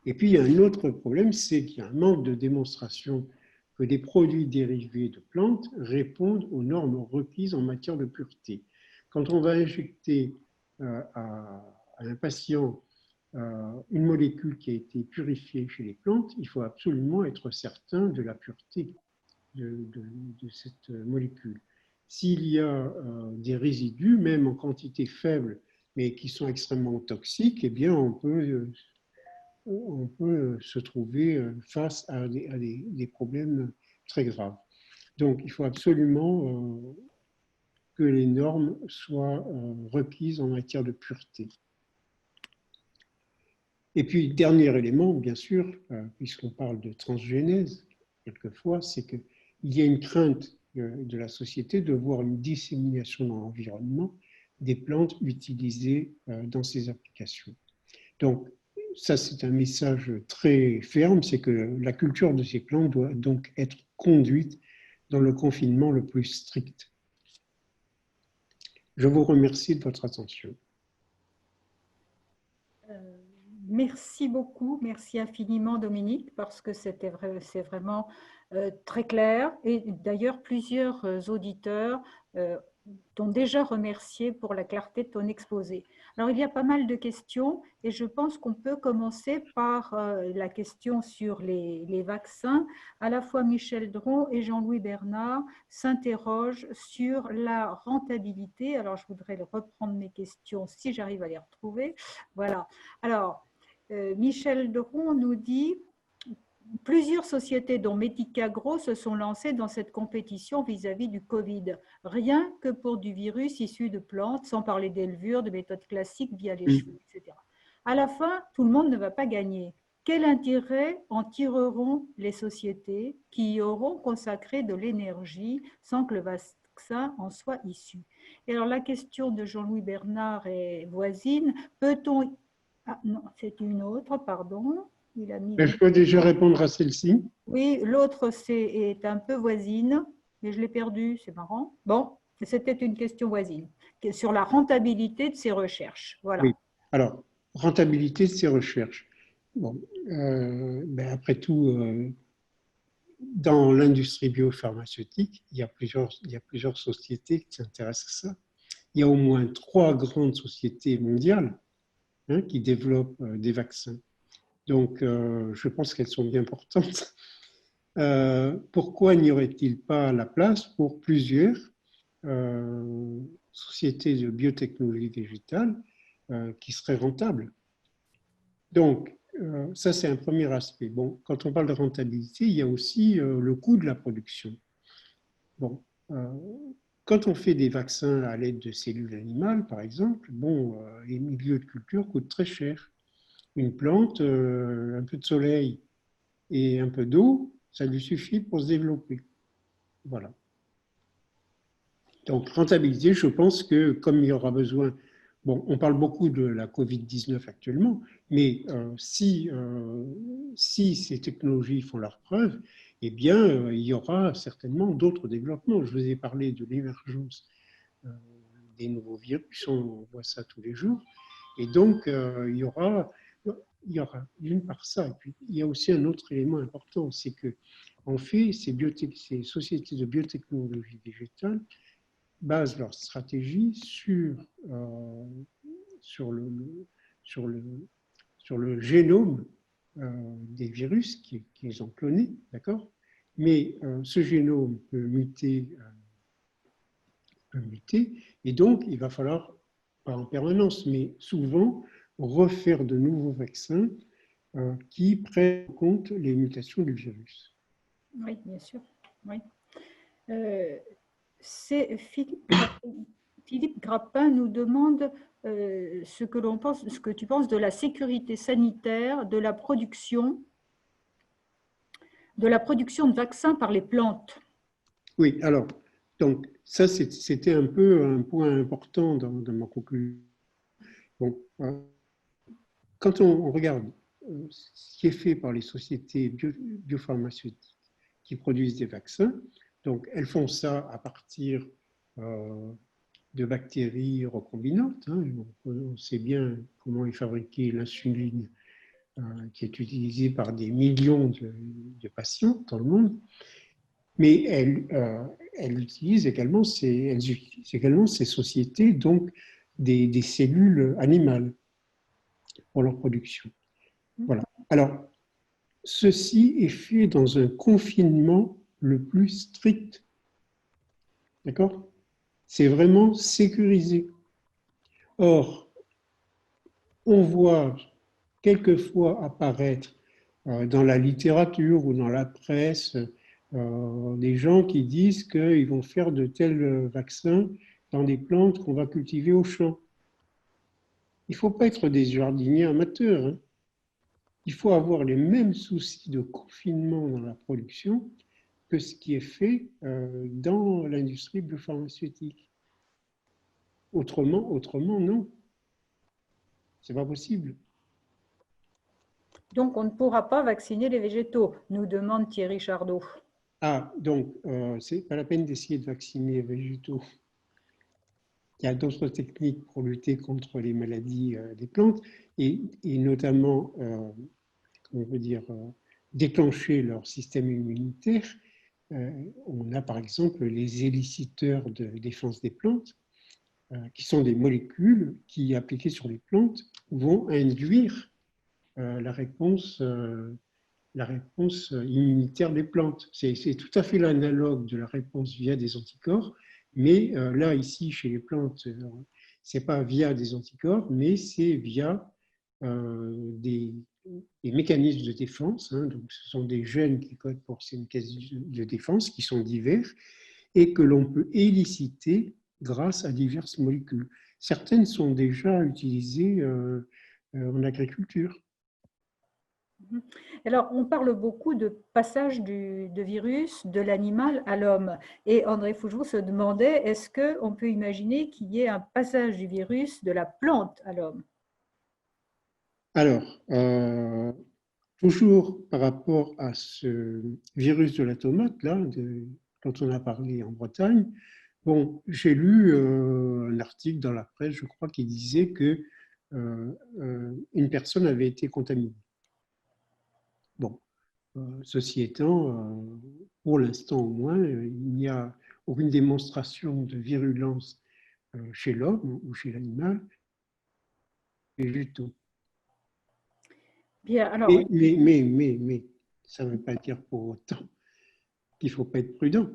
Et puis, il y a un autre problème, c'est qu'il y a un manque de démonstration que des produits dérivés de plantes répondent aux normes requises en matière de pureté. Quand on va injecter à un patient une molécule qui a été purifiée chez les plantes, il faut absolument être certain de la pureté de cette molécule. S'il y a des résidus, même en quantité faible, mais qui sont extrêmement toxiques, eh bien, on peut se trouver face à des problèmes très graves. Donc, il faut absolument que les normes soient requises en matière de pureté. Et puis, dernier élément, bien sûr, puisqu'on parle de transgénèse, quelquefois, c'est qu'il y a une crainte de la société de voir une dissémination dans l'environnement des plantes utilisées dans ces applications. Donc, ça, c'est un message très ferme, c'est que la culture de ces plantes doit donc être conduite dans le confinement le plus strict. Je vous remercie de votre attention. Merci beaucoup, merci infiniment Dominique, parce que c'est vraiment très clair. Et d'ailleurs, plusieurs auditeurs t'ont déjà remercié pour la clarté de ton exposé. Alors, il y a pas mal de questions et je pense qu'on peut commencer par la question sur les vaccins. À la fois Michel Dron et Jean-Louis Bernard s'interrogent sur la rentabilité. Alors, je voudrais reprendre mes questions si j'arrive à les retrouver. Voilà. Alors, Michel Dron nous dit: plusieurs sociétés dont Medica-Gros se sont lancées dans cette compétition vis-à-vis du Covid, rien que pour du virus issu de plantes, sans parler d'élevure, de méthodes classiques via les cheveux, etc. À la fin, tout le monde ne va pas gagner. Quel intérêt en tireront les sociétés qui y auront consacré de l'énergie sans que le vaccin en soit issu? Et alors la question de Jean-Louis Bernard est voisine. Peut-on... Ah non, c'est une autre, pardon. Il a mis... Je peux déjà répondre à celle-ci. Oui, l'autre est un peu voisine, mais je l'ai perdue, c'est marrant. Bon, c'était une question voisine sur la rentabilité de ces recherches. Voilà. Oui. Alors, rentabilité de ces recherches. Bon, après tout, dans l'industrie biopharmaceutique, il y a plusieurs sociétés qui s'intéressent à ça. Il y a au moins 3 grandes sociétés mondiales qui développent des vaccins. Donc, je pense qu'elles sont bien importantes. Pourquoi n'y aurait-il pas la place pour plusieurs sociétés de biotechnologie végétale qui seraient rentables? Donc, ça, c'est un premier aspect. Bon, quand on parle de rentabilité, il y a aussi le coût de la production. Bon, quand on fait des vaccins à l'aide de cellules animales, par exemple, bon, les milieux de culture coûtent très cher. Une plante, un peu de soleil et un peu d'eau, ça lui suffit pour se développer. Voilà. Donc, rentabilité, je pense que comme il y aura besoin, bon, on parle beaucoup de la Covid-19 actuellement, mais si ces technologies font leur preuve, eh bien, il y aura certainement d'autres développements. Je vous ai parlé de l'émergence des nouveaux virus, on voit ça tous les jours, et donc il y aura d'une part ça, et puis il y a aussi un autre élément important, c'est que en fait, ces sociétés de biotechnologie végétale basent leur stratégie sur, le, sur, le, sur le génome des virus qu'ils ont clonés, d'accord? Mais ce génome peut muter, et donc il va falloir, pas en permanence, mais souvent, refaire de nouveaux vaccins qui prennent en compte les mutations du virus. Oui, bien sûr. Oui. C'est Philippe Grappin nous demande ce que tu penses de la sécurité sanitaire de la production de vaccins par les plantes. Oui, alors, donc ça c'était un peu un point important dans ma conclusion. Bon, quand on regarde ce qui est fait par les sociétés biopharmaceutiques qui produisent des vaccins, donc elles font ça à partir de bactéries recombinantes. Hein. On sait bien comment est fabriquée l'insuline qui est utilisée par des millions de patients dans le monde. Mais elles utilisent également ces sociétés, donc des cellules animales pour leur production. Voilà. Alors, ceci est fait dans un confinement le plus strict. D'accord? C'est vraiment sécurisé. Or, on voit quelquefois apparaître dans la littérature ou dans la presse des gens qui disent qu'ils vont faire de tels vaccins dans des plantes qu'on va cultiver au champ. Il ne faut pas être des jardiniers amateurs. Hein. Il faut avoir les mêmes soucis de confinement dans la production que ce qui est fait dans l'industrie biopharmaceutique. Autrement, non. C'est pas possible. Donc, on ne pourra pas vacciner les végétaux, nous demande Thierry Chardot. Ah, donc, c'est pas la peine d'essayer de vacciner les végétaux. Il y a d'autres techniques pour lutter contre les maladies des plantes et notamment, on veut dire, déclencher leur système immunitaire. On a par exemple les éliciteurs de défense des plantes, qui sont des molécules qui, appliquées sur les plantes, vont induire la réponse immunitaire des plantes. C'est tout à fait l'analogue de la réponse via des anticorps, mais là, ici, chez les plantes, ce n'est pas via des anticorps, mais c'est via des mécanismes de défense. Hein, donc, ce sont des gènes qui codent pour ces mécanismes de défense qui sont divers et que l'on peut éliciter grâce à diverses molécules. Certaines sont déjà utilisées en agriculture. Alors, on parle beaucoup de passage de virus de l'animal à l'homme. Et André Fougeroux se demandait, est-ce qu'on peut imaginer qu'il y ait un passage du virus de la plante à l'homme? Alors, toujours par rapport à ce virus de la tomate, là, dont on a parlé en Bretagne, bon, j'ai lu un article dans la presse, je crois, qui disait que une personne avait été contaminée. Bon, ceci étant, pour l'instant au moins, il n'y a aucune démonstration de virulence chez l'homme ou chez l'animal du tout. Bien, alors, Mais, ça ne veut pas dire pour autant qu'il ne faut pas être prudent.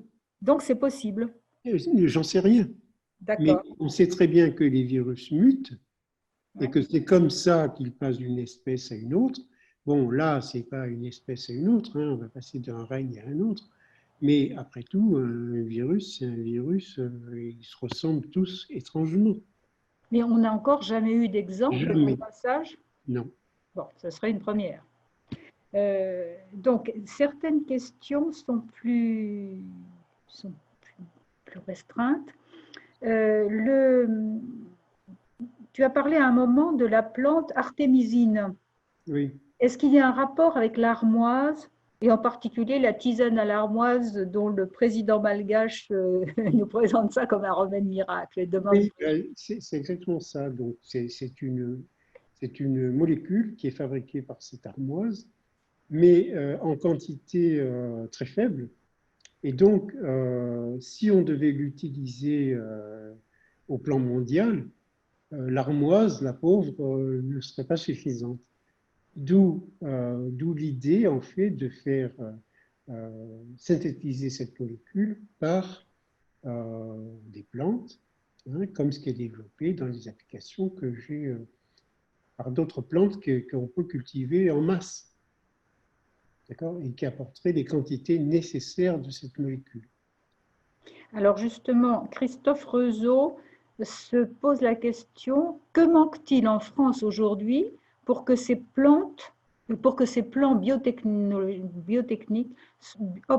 donc c'est possible. J'en sais rien. Mais D'accord. on sait très bien que les virus mutent et que c'est comme ça qu'ils passent d'une espèce à une autre. Bon, là, ce n'est pas une espèce à une autre, hein, on va passer d'un règne à un autre. Mais après tout, un virus, c'est un virus, ils se ressemblent tous étrangement. Mais on n'a encore jamais eu d'exemple au Jamais, passage. non. Bon, ce serait une première. Donc, certaines questions sont plus restreintes. Tu as parlé à un moment de la plante artémisine. Oui. Est-ce qu'il y a un rapport avec l'armoise et en particulier la tisane à l'armoise dont le président malgache nous présente ça comme un remède miracle et demain Oui, c'est exactement ça. Donc, c'est une molécule qui est fabriquée par cette armoise, mais en quantité très faible. Et donc, si on devait l'utiliser au plan mondial, l'armoise, la pauvre, ne serait pas suffisante. D'où l'idée, en fait, de faire synthétiser cette molécule par des plantes, hein, comme ce qui est développé dans les applications que j'ai par d'autres plantes qu'on peut cultiver en masse, d'accord, et qui apporteraient les quantités nécessaires de cette molécule. Alors justement, Christophe Rezeau se pose la question, que manque-t-il en France aujourd'hui pour que ces plantes, pour que ces plants biotechniques, que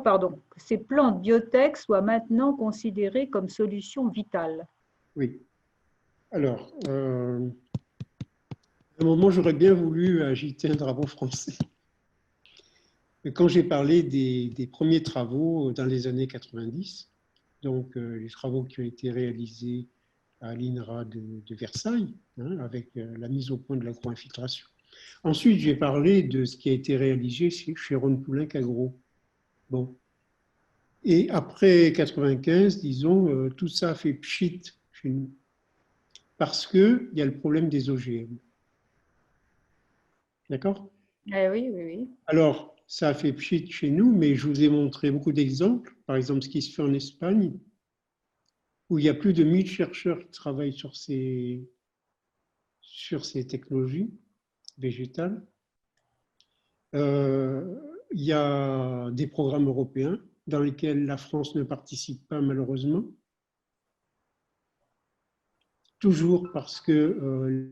ces plantes biotech soient maintenant considérées comme solution vitale? Oui. Alors, à un moment, j'aurais bien voulu agiter un drapeau français. Quand j'ai parlé des premiers travaux dans les années 90, donc les travaux qui ont été réalisés à l'INRA de Versailles, hein, avec la mise au point de l'agro-infiltration. Ensuite, j'ai parlé de ce qui a été réalisé chez Ron Poulenc-Agro. Bon. Et après 95, disons, tout ça a fait pchit chez nous. Parce qu'il y a le problème des OGM. D'accord? Eh oui, oui, oui. Alors, ça a fait pchit chez nous, mais je vous ai montré beaucoup d'exemples. Par exemple, ce qui se fait en Espagne, où il y a plus de 1000 chercheurs qui travaillent sur ces technologies végétales. Il y a des programmes européens dans lesquels la France ne participe pas malheureusement, toujours parce que les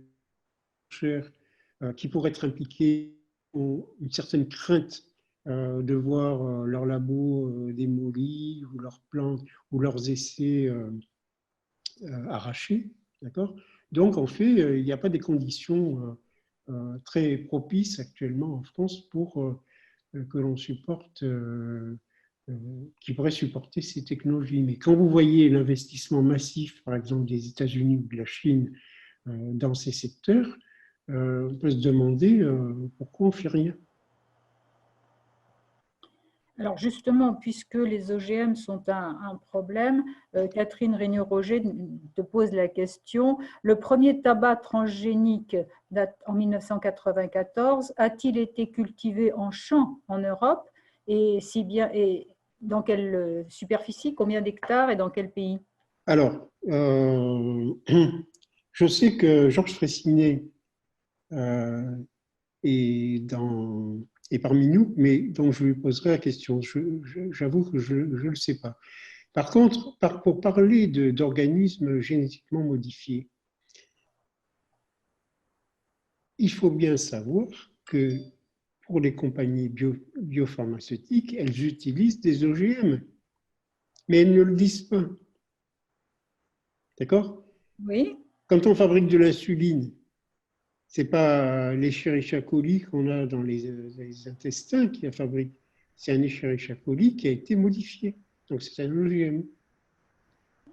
chercheurs qui pourraient être impliqués ont une certaine crainte de voir leurs labos démolis ou leurs plantes ou leurs essais arrachés. D'accord. Donc, en fait, il n'y a pas des conditions très propices actuellement en France pour que l'on supporte, qui pourrait supporter ces technologies. Mais quand vous voyez l'investissement massif, par exemple, des États-Unis ou de la Chine dans ces secteurs, on peut se demander pourquoi on ne fait rien. Alors justement, puisque les OGM sont un problème, Catherine Regnault-Roger te pose la question. Le premier tabac transgénique date en 1994. A-t-il été cultivé en champ en Europe? Et si bien, et dans quelle superficie, combien d'hectares et dans quel pays? Alors, je sais que Georges Fressinet est parmi nous, mais donc je lui poserai la question. J'avoue que je ne le sais pas. Par contre, pour parler d'organismes génétiquement modifiés, il faut bien savoir que pour les compagnies biopharmaceutiques, elles utilisent des OGM, mais elles ne le disent pas. D'accord? Oui. Quand on fabrique de l'insuline, ce n'est pas l'Escherichia coli qu'on a dans les intestins qui la fabrique, c'est un Escherichia coli qui a été modifié. Donc c'est un OGM.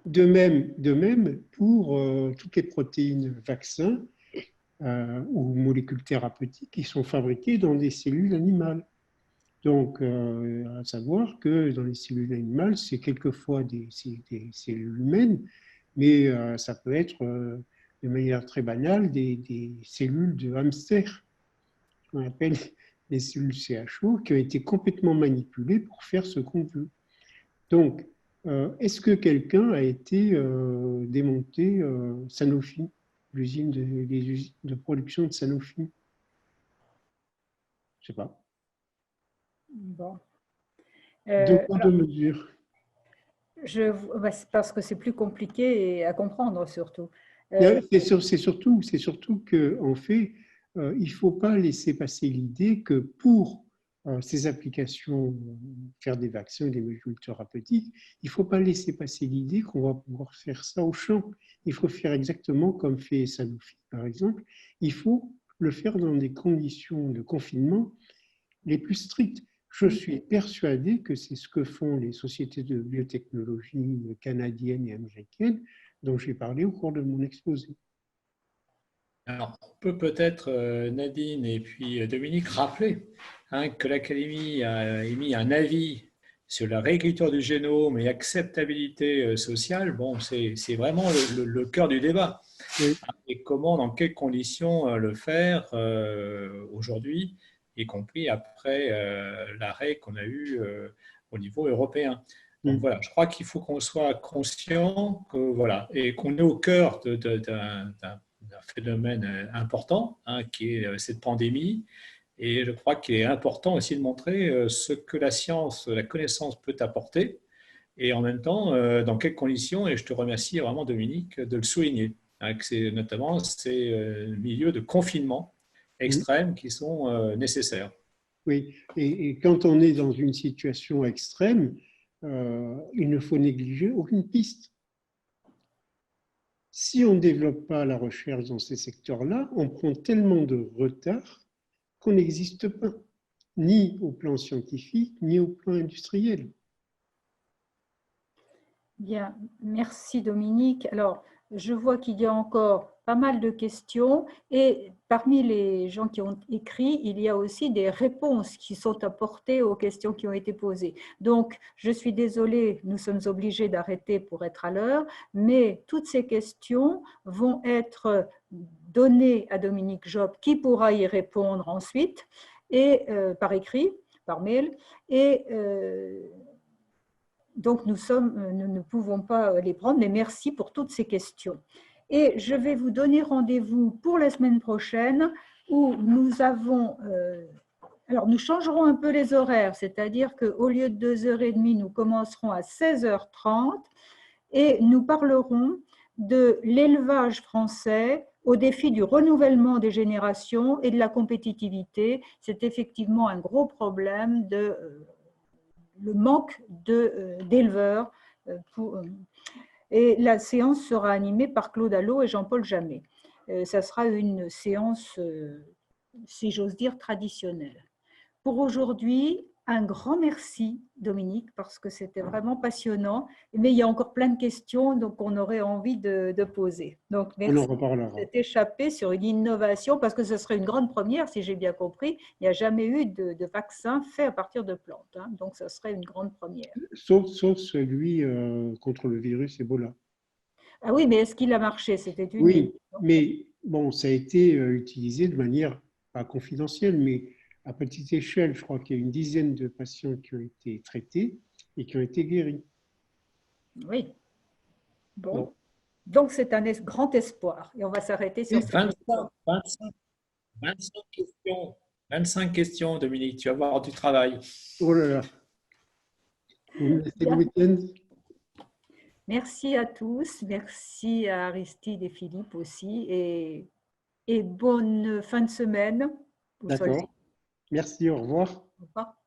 De même pour toutes les protéines vaccins ou molécules thérapeutiques qui sont fabriquées dans des cellules animales. Donc, à savoir que dans les cellules animales, c'est quelquefois des cellules humaines, mais ça peut être de manière très banale des cellules de hamster, qu'on appelle les cellules CHO, qui ont été complètement manipulées pour faire ce qu'on veut. Donc, est-ce que quelqu'un a été démonté Sanofi, les usines de production de Sanofi? Je ne sais pas. Bon. De quoi de mesure? C'est parce que c'est plus compliqué à comprendre surtout. C'est surtout qu'en fait, il ne faut pas laisser passer l'idée que pour ces applications, faire des vaccins, des mesures thérapeutiques, il ne faut pas laisser passer l'idée qu'on va pouvoir faire ça au champ. Il faut faire exactement comme fait Sanofi, par exemple. Il faut le faire dans des conditions de confinement les plus strictes. Je suis persuadé que c'est ce que font les sociétés de biotechnologie canadiennes et américaines dont j'ai parlé au cours de mon exposé. Alors, on peut peut-être, Nadine et puis Dominique, rappeler que l'Académie a émis un avis sur la réécriture du génome et acceptabilité sociale. Bon, c'est vraiment le cœur du débat. Oui. Et comment, dans quelles conditions le faire aujourd'hui, y compris après l'arrêt qu'on a eu au niveau européen. Donc voilà, je crois qu'il faut qu'on soit conscient que, voilà, et qu'on est au cœur d'un phénomène important qui est cette pandémie. Et je crois qu'il est important aussi de montrer ce que la science, la connaissance peut apporter et en même temps dans quelles conditions. Et je te remercie vraiment, Dominique, de le souligner. C'est notamment ces milieux de confinement extrêmes qui sont nécessaires. Oui, et quand on est dans une situation extrême, il ne faut négliger aucune piste. Si on ne développe pas la recherche dans ces secteurs-là, on prend tellement de retard qu'on n'existe pas, ni au plan scientifique, ni au plan industriel. Bien, merci Dominique. Alors, je vois qu'il y a encore pas mal de questions et parmi les gens qui ont écrit, il y a aussi des réponses qui sont apportées aux questions qui ont été posées. Donc, je suis désolée, nous sommes obligés d'arrêter pour être à l'heure, mais toutes ces questions vont être données à Dominique Job qui pourra y répondre ensuite et par écrit, par mail et donc, nous ne pouvons pas les prendre, mais merci pour toutes ces questions. Et je vais vous donner rendez-vous pour la semaine prochaine où nous avons... alors, nous changerons un peu les horaires, c'est-à-dire qu'au lieu de 2h30, nous commencerons à 16h30 et nous parlerons de l'élevage français au défi du renouvellement des générations et de la compétitivité. C'est effectivement un gros problème le manque d'éleveurs. Et la séance sera animée par Claude Allot et Jean-Paul Jamet. Ça sera une séance, si j'ose dire, traditionnelle. Pour aujourd'hui, un grand merci, Dominique, parce que c'était vraiment passionnant. Mais il y a encore plein de questions donc on aurait envie de poser. Donc, merci On en reparlera. d'être échappé sur une innovation, parce que ce serait une grande première, si j'ai bien compris. Il n'y a jamais eu de vaccin fait à partir de plantes. Donc, ce serait une grande première. Sauf celui contre le virus Ebola. Ah oui, mais est-ce qu'il a marché? C'était une... Oui, mais bon, ça a été utilisé de manière pas confidentielle, mais à petite échelle. Je crois qu'il y a une dizaine de patients qui ont été traités et qui ont été guéris. Oui. Bon. Donc, c'est un grand espoir. Et on va s'arrêter sur 25 questions, Dominique. Tu vas avoir du travail. Oh là là. Vous me laissez le week-end? Merci à tous. Merci à Aristide et Philippe aussi. Et bonne fin de semaine. D'accord. Merci, au revoir. Au revoir.